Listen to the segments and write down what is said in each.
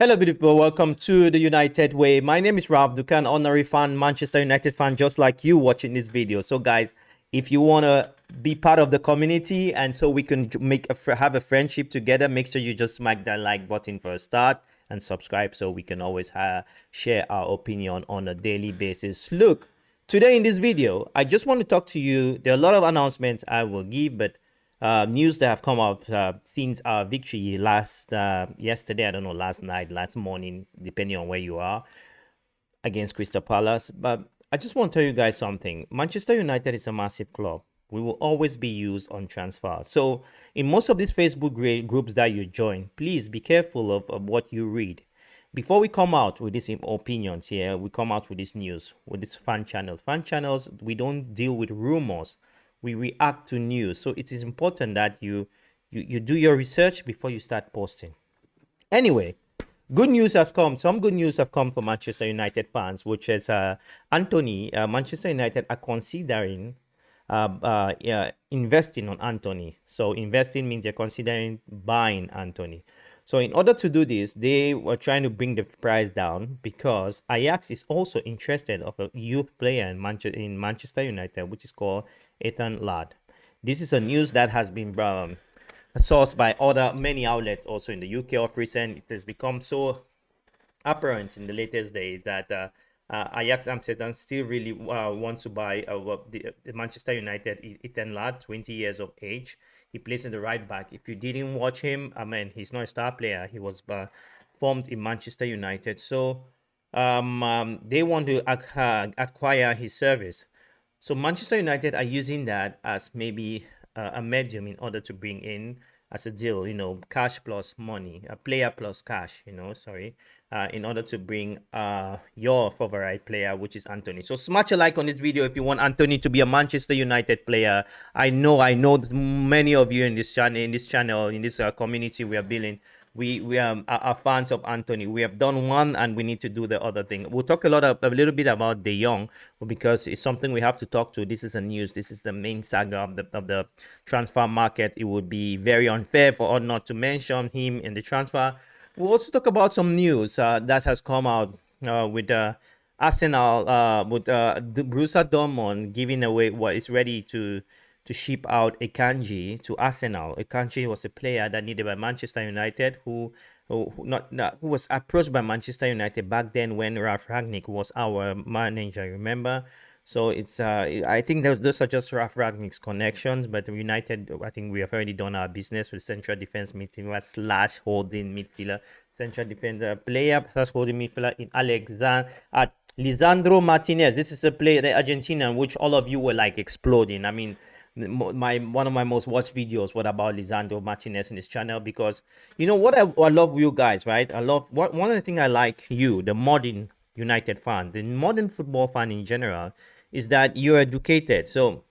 Hello, beautiful. Welcome to the United Way. My name is Ralph Dukan, honorary fan, Manchester United fan, just like you watching this video. So, guys, if you want to be part of the community and so we can have a friendship together, make sure you just smack that like button for a start and subscribe so we can always share our opinion on a daily basis. Look, today in this video, I just want to talk to you. There are a lot of announcements I will give, but news that have come out since our victory yesterday, I don't know, last night, last morning, depending on where you are, against Crystal Palace. But I just want to tell you guys something. Manchester United is a massive club. We will always be used on transfer. So in most of these Facebook groups that you join, please be careful of what you read. Before we come out with these opinions here, we come out with this news, with these fan channels. Fan channels, we don't deal with rumors. We react to news. So it is important that you do your research before you start posting. Anyway, good news has come. Some good news have come for Manchester United fans, which is Antony. Manchester United are considering investing on Antony. So investing means they're considering buying Antony. So in order to do this, they were trying to bring the price down because Ajax is also interested of a youth player in Manchester United, which is called Ethan Ladd. This is a news that has been sourced by many outlets also in the UK of recent. It has become so apparent in the latest days that Ajax Amsterdam still really want to buy the Manchester United Ethan Ladd, 20 years of age. He plays in the right back. If you didn't watch him, I mean, he's not a star player. He was formed in Manchester United. So they want to acquire his service. So Manchester United are using that as maybe a medium in order to bring in as a deal, cash plus money, a player plus cash, in order to bring your favorite player, which is Antony. So smash a like on this video if you want Antony to be a Manchester United player. I know that many of you in this channel, in this community we are building, we are fans of Antony. We have done one and we need to do the other thing. We'll talk a little bit about De Jong because it's something we have to talk to. This is a news. This is the main saga of the transfer market. It would be very unfair for us not to mention him in the transfer. We'll also talk about some news that has come out with Arsenal, with Borussia Dortmund giving away what is ready to ship out Akanji to Arsenal. Akanji was a player that needed by Manchester United who was approached by Manchester United back then when Ralf Rangnick was our manager, remember? So it's I think those are just Ralf Rangnick's connections, but United, I think we have already done our business with central defense midfielder slash holding midfielder, central defender player slash holding midfielder in Lisandro Martinez. This is a player, the Argentinian, which all of you were like exploding. I mean, one of my most watched videos what about Lisandro Martinez in this channel, because you know what I love you guys, right? I love one of the things I like you, the modern United fan, the modern football fan in general, is that you're educated. So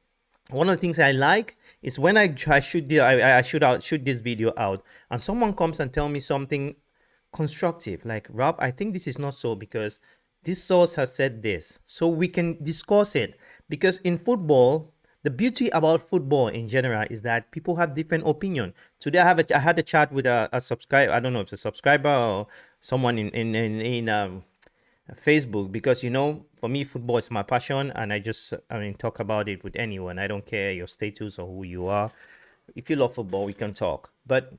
one of the things I like is when I shoot this video out and someone comes and tell me something constructive, like, Ralph, I think this is not so because this source has said this, so we can discuss it. Because in football, the beauty about football in general is that people have different opinion. Today I had a chat with a subscriber. I don't know if it's a subscriber or someone in Facebook, because for me football is my passion and I mean talk about it with anyone. I don't care your status or who you are. If you love football, we can talk. But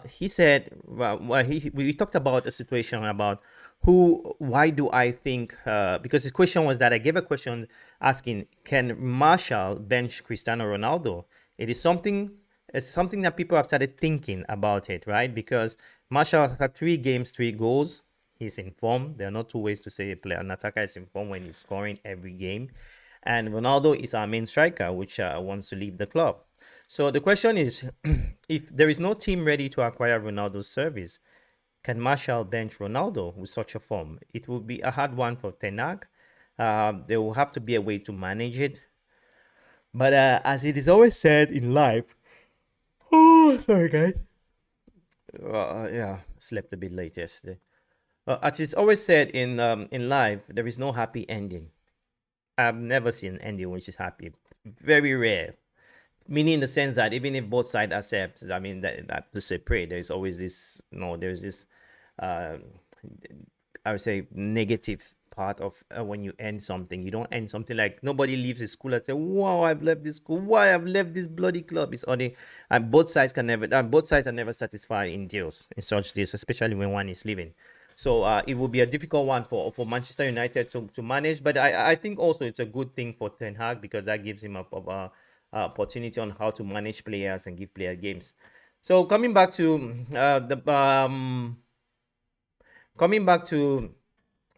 he said, we talked about a situation about why do I think, because his question was that I gave a question asking, can Martial bench Cristiano Ronaldo? It's something that people have started thinking about it, right? Because Martial had 3 games, 3 goals. He's in form. There are not 2 ways to say an attacker is in form when he's scoring every game. And Ronaldo is our main striker, which wants to leave the club. So the question is, if there is no team ready to acquire Ronaldo's service, can Martial bench Ronaldo with such a form? It will be a hard one for Ten Hag. There will have to be a way to manage it. But as it is always said in life, oh, sorry guys. Yeah, slept a bit late yesterday. As it's always said in life, there is no happy ending. I've never seen an ending which is happy. Very rare. Meaning in the sense that even if both sides accept, I mean that to separate, there's always this, there's this uh, I would say negative part of when you end something. You don't end something like nobody leaves the school and say, "Wow, I've left this school. Why I've left this bloody club?" It's only and both sides can never. Both sides are never satisfied in deals in such deals, especially when one is leaving. So it will be a difficult one for Manchester United to manage. But I think also it's a good thing for Ten Hag because that gives him a opportunity on how to manage players and give player games. So coming back to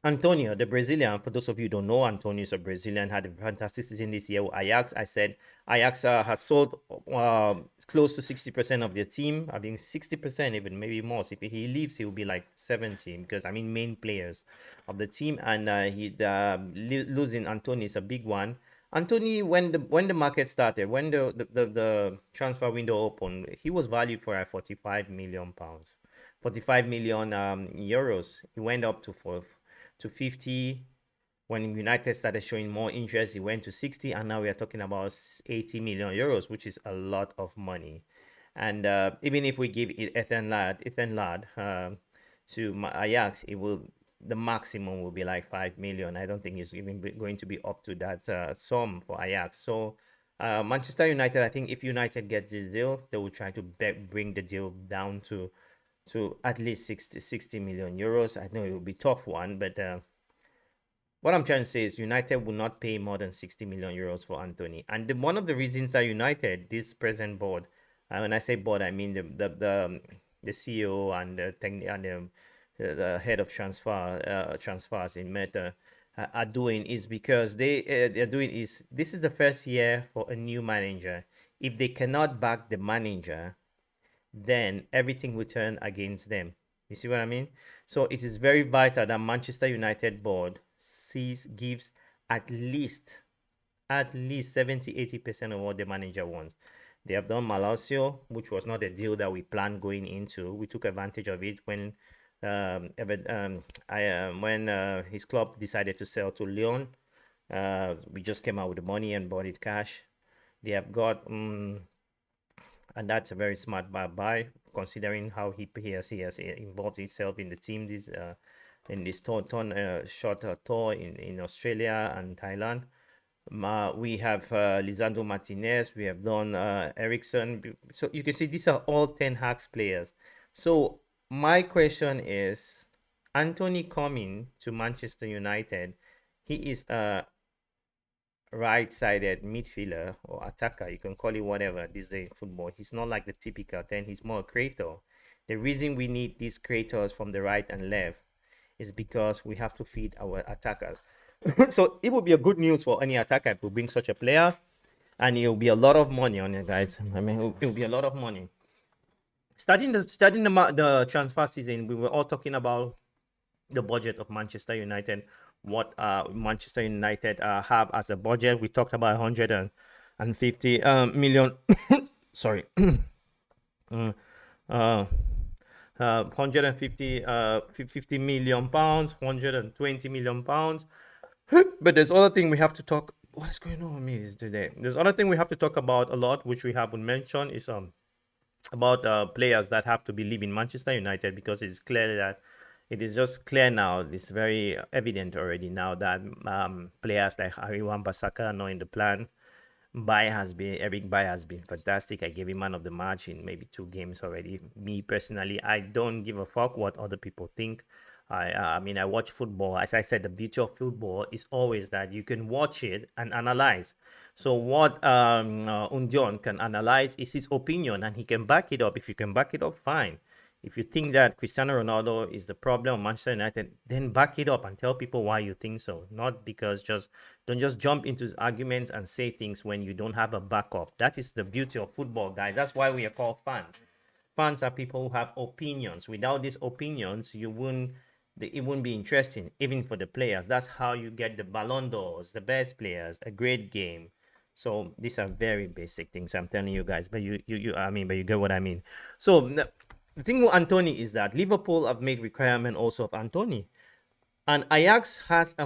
Antonio, the Brazilian, for those of you who don't know, Antonio is a Brazilian, had a fantastic season this year with Ajax. I said Ajax has sold close to 60% of their team. I mean, 60%, even maybe more. So if he leaves, he will be like 70 because, I mean, main players of the team. And losing Antonio is a big one. Anthony, when the market started, when the transfer window opened, he was valued for 45 million pounds, 45 million euros. He went up to 50. When United started showing more interest, it went to 60, and now we are talking about 80 million euros, which is a lot of money. And even if we give Ethan Lad to Ajax, it will the maximum will be like 5 million. I don't think it's even going to be up to that sum for Ajax. So Manchester United, I think if United gets this deal, they will try to bring the deal down to at least 60 million euros. I know it will be a tough one, but what I'm trying to say is United will not pay more than 60 million euros for Antony. And one of the reasons that United, this present board, and when I say board, I mean the CEO and the head of transfers in Meta are doing is because they're doing is this is the first year for a new manager. If they cannot back the manager, then everything will turn against them. You see what I mean? So it is very vital that Manchester United board gives at least 70-80% of what the manager wants. They have done Malacia, which was not a deal that we planned going into. We took advantage of it when his club decided to sell to Lyon. We just came out with the money and bought it cash. They have got and that's a very smart buy considering how he has involved himself in the team this in this short tour in Australia and Thailand. We have Lisandro Martinez. We have done Eriksen. So you can see these are all Ten Hag's players. So my question is, Antony coming to Manchester United, he is a right-sided midfielder or attacker. You can call it whatever this day in football. He's not like the typical 10. He's more a creator. The reason we need these creators from the right and left is because we have to feed our attackers. So it would be a good news for any attacker to bring such a player, and it will be a lot of money on it, guys. I mean, it will be a lot of money. Starting the transfer season, we were all talking about the budget of Manchester United, what Manchester United have as a budget. We talked about 150 million. Sorry. 150 50 million pounds, 120 million pounds. But there's other thing we have to talk. What is going on with me today? There's other thing we have to talk about a lot, which we haven't mentioned, is about players that have to be leaving Manchester United, because it's clear that it is just clear now. It's very evident already now that players like Harry Wan-Bissaka are not in the plan. Eric Bayer has been fantastic. I gave him man of the match in maybe 2 games already. Me personally, I don't give a fuck what other people think. I mean, I watch football. As I said, the beauty of football is always that you can watch it and analyze. So what Undion can analyze is his opinion, and he can back it up. If you can back it up, fine. If you think that Cristiano Ronaldo is the problem of Manchester United, then back it up and tell people why you think so. Not because don't just jump into arguments and say things when you don't have a backup. That is the beauty of football, guys. That's why we are called fans. Fans are people who have opinions. Without these opinions, it wouldn't be interesting, even for the players. That's how you get the Ballon d'Ors, the best players, a great game. So these are very basic things I'm telling you guys, but you get what I mean. So the thing with Antony is that Liverpool have made requirement also of Antony. And Ajax has a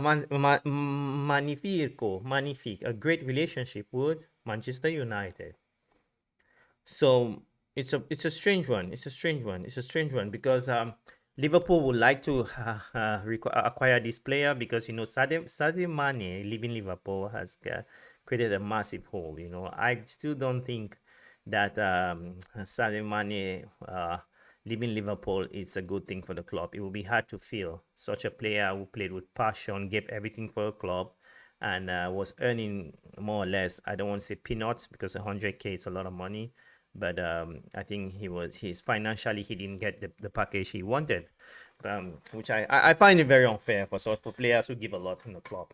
magnifique, a great relationship with Manchester United. So it's a strange one. It's a strange one because Liverpool would like to acquire this player because Sadio Mane leaving Liverpool has created a massive hole. I still don't think that Sadio Mane leaving Liverpool is a good thing for the club. It will be hard to fill such a player who played with passion, gave everything for a club, and was earning more or less. I don't want to say peanuts because 100K is a lot of money, but I think he's financially he didn't get the package he wanted, which I find it very unfair for players who give a lot in the club.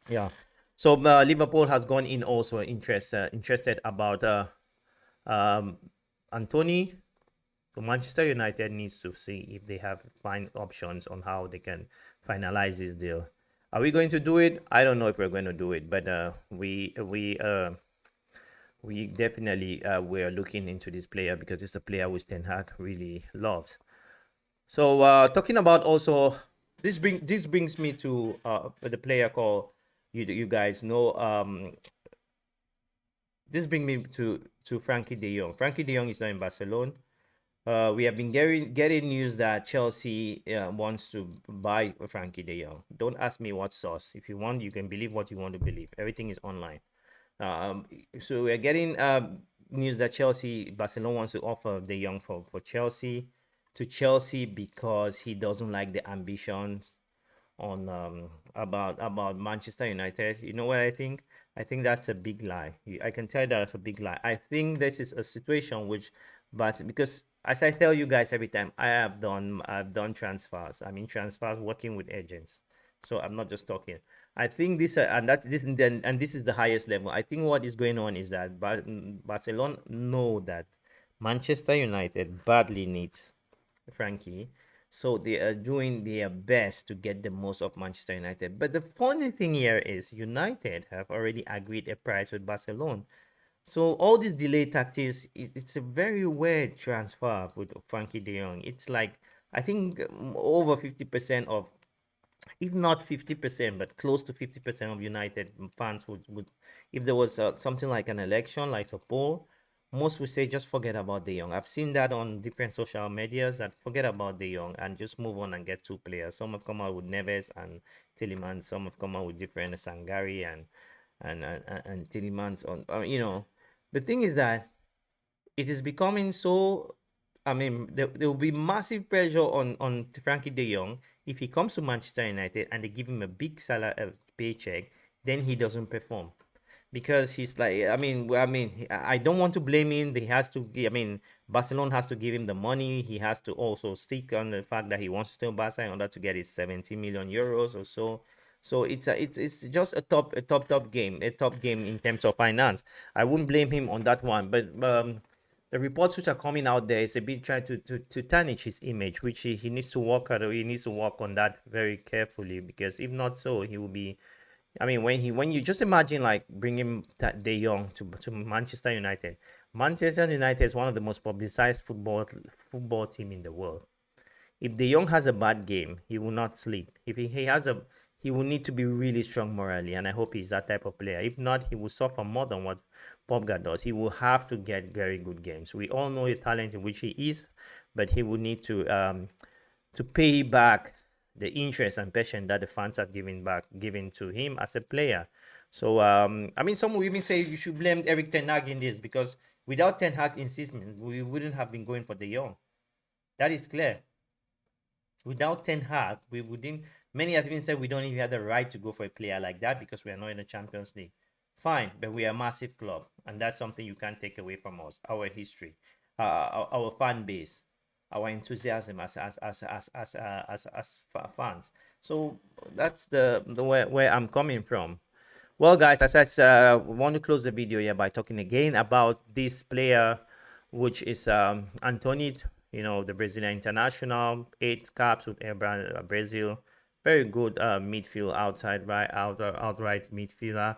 Yeah. So Liverpool has gone in also interested about um, Antony. So Manchester United needs to see if they have find options on how they can finalize this deal. Are we going to do it? I don't know if we're going to do it, but we definitely we're looking into this player because it's a player which Ten Hag really loves. So talking about also this brings me to the player called you guys know this brings me to Frenkie de Jong. Frenkie de Jong is now in Barcelona. We have been getting news that Chelsea wants to buy Frenkie de Jong. Don't ask me what source. If you want, you can believe what you want to believe. Everything is online. Um, so we're getting news that Barcelona wants to offer De Jong for Chelsea to Chelsea because he doesn't like the ambitions on about Manchester United. You know what I think? I think that's a big lie. I can tell that's a big lie. I think this is a situation but because as I tell you guys every time, I've done transfers. I mean transfers working with agents. So I'm not just talking. I think this is the highest level. I think what is going on is that Barcelona know that Manchester United badly needs Frankie. So they are doing their best to get the most of Manchester United. But the funny thing here is United have already agreed a price with Barcelona. So all these delay tactics, it's a very weird transfer with Frankie de Jong. It's like I think over 50% of, if not 50%, but close to 50% of United fans would if there was something like an election, like a poll, most would say just forget about De Jong. I've seen that on different social medias that forget about De Jong and just move on and get two players. Some have come out with Neves and Tielemans. Some have come out with different Sangari and Tielemans. The thing is that it is becoming so. I mean, there will be massive pressure on Frankie De Jong if he comes to Manchester United and they give him a big salary paycheck, then he doesn't perform because he's like, I don't want to blame him. He has to. I mean, Barcelona has to give him the money. He has to also stick on the fact that he wants to stay in Barca in order to get his 70 million euros or so. So it's just a top game in terms of finance. I wouldn't blame him on that one, but the reports which are coming out there is a bit trying to tarnish his image, which he needs to work out. He needs to work on that very carefully because if not so, he will be. I mean, when you just imagine like bringing De Jong to Manchester United. Manchester United is one of the most publicized football team in the world. If De Jong has a bad game, he will not sleep. If he will need to be really strong morally, and I hope he's that type of player. If not, he will suffer more than what Pogba does. He will have to get very good games. We all know the talent in which he is, but he will need to pay back the interest and passion that the fans have given to him as a player. So some will even say you should blame Erik Ten Hag in this because without Ten Hag insistment, we wouldn't have been going for De Jong. That is clear. Without Ten Hag, we wouldn't. Many have even said we don't even have the right to go for a player like that because we are not in the Champions League. Fine, but we are a massive club, and that's something you can't take away from us. Our history, our fan base, our enthusiasm as fans. So that's the where I'm coming from. Well, guys, as I want to close the video here by talking again about this player, which is Antony, the Brazilian international, 8 caps with Brazil. Very good midfield outright midfielder.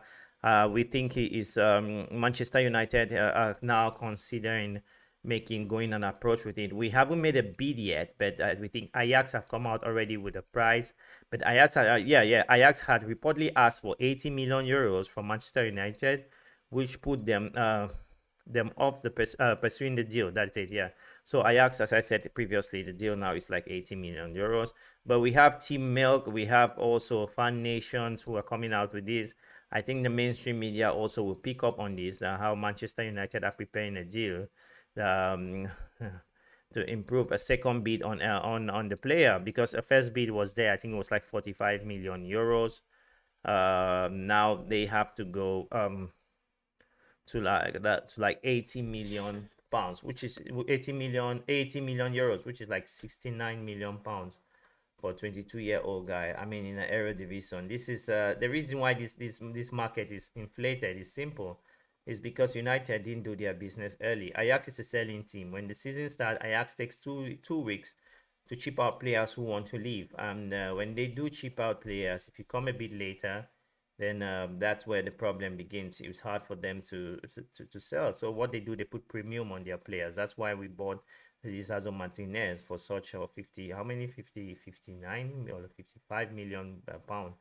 We think he is Manchester United are now considering going an approach with it. We haven't made a bid yet, but we think Ajax have come out already with a price. But Ajax, Ajax had reportedly asked for 80 million euros from Manchester United, which put them off the pursuing the deal. That's it, yeah. So Ajax, as I said previously, the deal now is like 80 million euros. But we have Team Milk, we have also Fan Nations who are coming out with this. I think the mainstream media also will pick up on this, how Manchester United are preparing a deal um, to improve a second bid on the player, because a first bid was there. I think it was like 45 million euros. Now they have to go to like 80 million pounds, which is 80 million euros, which is like 69 million pounds for a 22-year-old guy. I mean, in an Euro division, this is the reason why this market is inflated. Is simple. Is because United didn't do their business early. Ajax is a selling team. When the season starts, Ajax takes two weeks to chip out players who want to leave. And when they do chip out players, if you come a bit later, then that's where the problem begins. It's hard for them to sell. So what they do, they put premium on their players. That's why we bought Lisandro Martinez for such a 50, how many, 50, 59 or 55 million pound.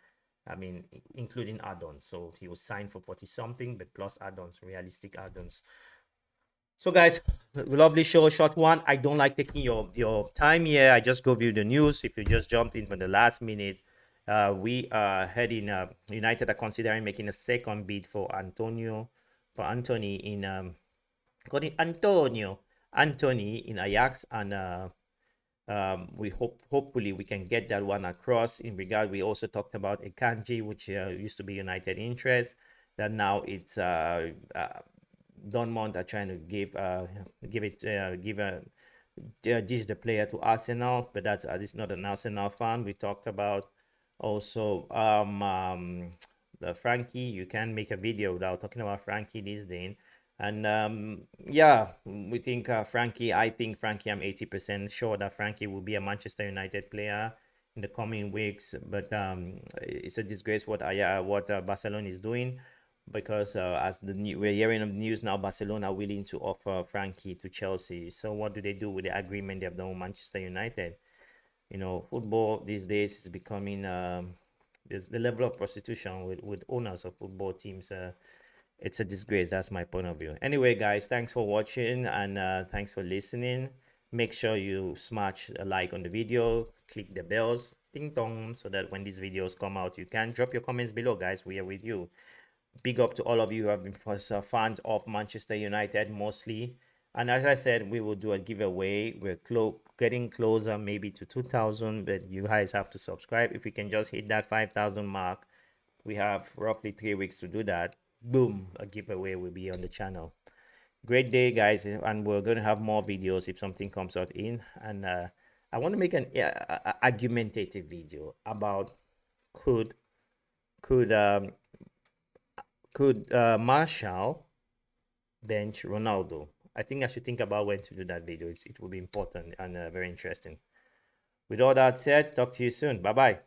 I mean, including add-ons. So he was signed for 40 something, but plus add-ons, realistic add-ons. So guys, lovely show, short one. I don't like taking your time here. I just go view the news. If you just jumped in for the last minute, we are heading. United are considering making a second bid for Antony in Antony in Ajax, and we hopefully we can get that one across. In regard, we also talked about Akanji, which used to be United interest, that now it's Dortmund are trying to dish the player to Arsenal, but that's this not an Arsenal fan. We talked about also the Frenkie. You can make a video without talking about Frenkie these days. And yeah, we think Frenkie. I think Frenkie. I'm 80% sure that Frenkie will be a Manchester United player in the coming weeks. But it's a disgrace what Barcelona is doing, because as we're hearing of the news now, Barcelona are willing to offer Frenkie to Chelsea. So what do they do with the agreement they have done with Manchester United? You know, football these days is becoming there's the level of prostitution with owners of football teams. It's a disgrace. That's my point of view. Anyway, guys, thanks for watching, and thanks for listening. Make sure you smash a like on the video, click the bells, ding dong, so that when these videos come out, you can drop your comments below, guys. We are with you. Big up to all of you who have been fans of Manchester United mostly. And as I said, we will do a giveaway. We're getting closer maybe to 2,000, but you guys have to subscribe. If we can just hit that 5,000 mark, we have roughly 3 weeks to do that. Boom, a giveaway will be on the channel. Great day, guys, and we're going to have more videos if something comes out in. And I want to make an argumentative video about could Martial bench Ronaldo. I think I should think about when to do that video. It will be important and very interesting. With all that said, talk to you soon. Bye-bye.